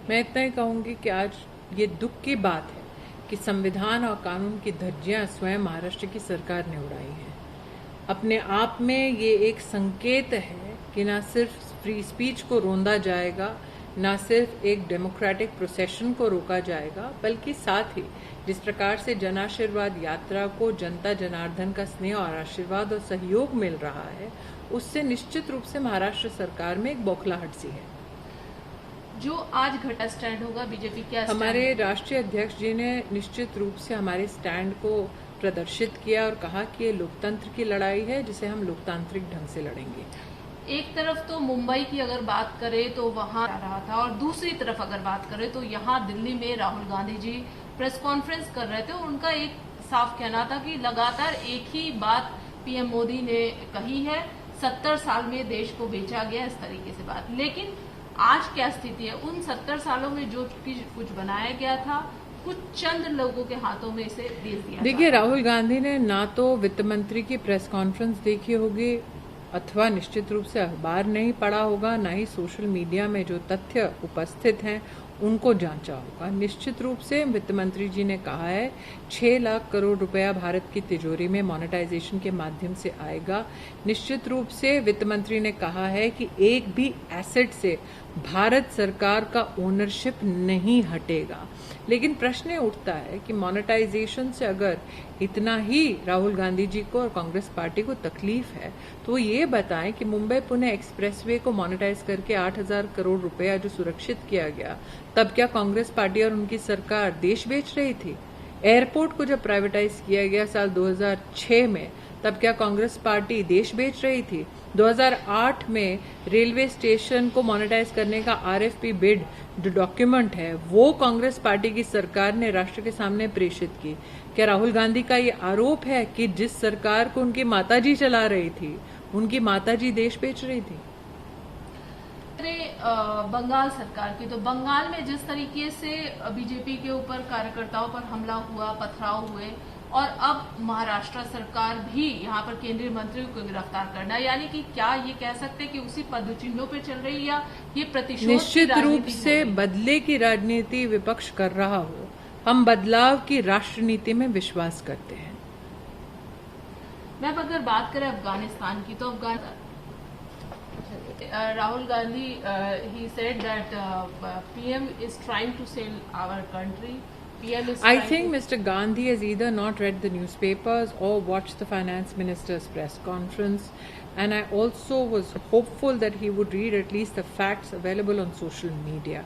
मैं इतना ही कहूंगी कि आज ये दुख की बात है कि संविधान और कानून की धज्जियां स्वयं महाराष्ट्र की सरकार ने उड़ाई हैं। अपने आप में ये एक संकेत है कि ना सिर्फ फ्री स्पीच को रोंदा जाएगा, ना सिर्फ एक डेमोक्रेटिक प्रोसेशन को रोका जाएगा, बल्कि साथ ही जिस प्रकार से जन आशीर्वाद यात्रा को जनता जनार्दन का स्नेह और आशीर्वाद और सहयोग मिल रहा है, उससे निश्चित रूप से महाराष्ट्र सरकार में एक बौखलाहट सी है। जो आज घटा स्टैंड होगा बीजेपी क्या हमारे राष्ट्रीय अध्यक्ष जी ने निश्चित रूप से हमारे स्टैंड को प्रदर्शित किया और कहा कि ये लोकतंत्र की लड़ाई है जिसे हम लोकतांत्रिक ढंग से लड़ेंगे। एक तरफ तो मुंबई की अगर बात करें तो वहां रहा था, और दूसरी तरफ अगर बात करें तो यहाँ दिल्ली में राहुल गांधी जी प्रेस कॉन्फ्रेंस कर रहे थे और उनका एक साफ कहना था कि लगातार एक ही बात पीएम मोदी ने कही है, 70 साल में देश को बेचा गया, इस तरीके से बात। लेकिन आज क्या स्थिति है? उन 70 सालों में जो कुछ बनाया गया था, कुछ चंद लोगों के हाथों में इसे दे दिया। देखिए, राहुल गांधी ने ना तो वित्त मंत्री की प्रेस कॉन्फ्रेंस देखी होगी अथवा निश्चित रूप से अखबार नहीं पढ़ा होगा, ना ही सोशल मीडिया में जो तथ्य उपस्थित हैं उनको जांचा होगा। निश्चित रूप से वित्त मंत्री जी ने कहा है 6 लाख करोड़ रुपया भारत की तिजोरी में मोनेटाइजेशन के माध्यम से आएगा। निश्चित रूप से वित्त मंत्री ने कहा है कि एक भी एसेट से भारत सरकार का ओनरशिप नहीं हटेगा। लेकिन प्रश्न ये उठता है कि मोनेटाइजेशन से अगर इतना ही राहुल गांधी जी को और कांग्रेस पार्टी को तकलीफ है तो वो ये बताएं कि मुंबई पुणे एक्सप्रेसवे को मोनेटाइज करके 8,000 करोड़ रुपया जो सुरक्षित किया गया, तब क्या कांग्रेस पार्टी और उनकी सरकार देश बेच रही थी? एयरपोर्ट को जब प्राइवेटाइज किया गया साल 2006 में, तब क्या कांग्रेस पार्टी देश बेच रही थी? 2008 में रेलवे स्टेशन को मोनेटाइज करने का आरएफपी बिड जो डॉक्यूमेंट है वो कांग्रेस पार्टी की सरकार ने राष्ट्र के सामने प्रेषित की। क्या राहुल गांधी का ये आरोप है कि जिस सरकार को उनकी माताजी चला रही थी, उनकी माताजी देश बेच रही थी? बंगाल सरकार की, तो बंगाल में जिस तरीके से बीजेपी के ऊपर कार्यकर्ताओं पर हमला हुआ, पथराव हुए, और अब महाराष्ट्र सरकार भी यहाँ पर केंद्रीय मंत्रियों को गिरफ्तार करना, यानी कि क्या ये कह सकते हैं कि उसी पदचिन्हों पे चल रही है या ये प्रतिशोध? निश्चित रूप से बदले की राजनीति विपक्ष कर रहा हो, हम बदलाव की राष्ट्रनीति में विश्वास करते हैं। मैम, अगर बात करें अफगानिस्तान की, तो Rahul Gandhi he said that PM is trying to sell our country. I think Mr. Gandhi has either not read the newspapers or watched the finance minister's press conference, and I also was hopeful that he would read at least the facts available on social media.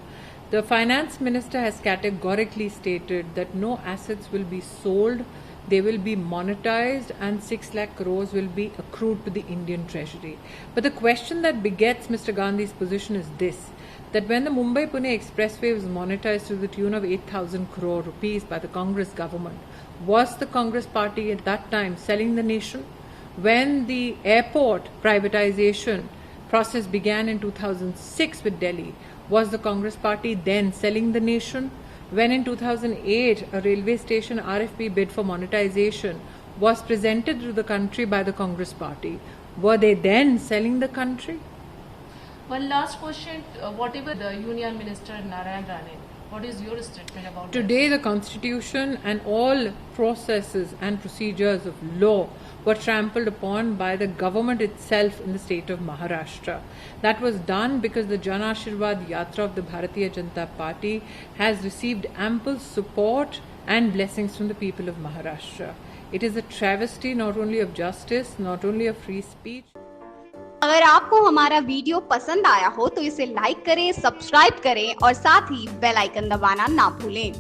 The finance minister has categorically stated that no assets will be sold, they will be monetized, and 6 lakh crores will be accrued to the Indian treasury. But the question that begets Mr. Gandhi's position is this, that when the Mumbai-Pune Expressway was monetized to the tune of 8,000 crore rupees by the Congress government, was the Congress party at that time selling the nation? When the airport privatization process began in 2006 with Delhi, was the Congress party then selling the nation? When in 2008 a railway station RFP bid for monetization was presented to the country by the Congress party, were they then selling the country? One last question, whatever the Union Minister Narayan Rane, what is your statement about Today the Constitution and all processes and procedures of law were trampled upon by the government itself in the state of Maharashtra. That was done because the Jan Ashirwad Yatra of the Bharatiya Janata Party has received ample support and blessings from the people of Maharashtra. It is a travesty not only of justice, not only of free speech. अगर आपको हमारा video पसंद आया हो तो इसे like करें, subscribe करें और साथ ही बेल आइकन दबाना ना भूलें।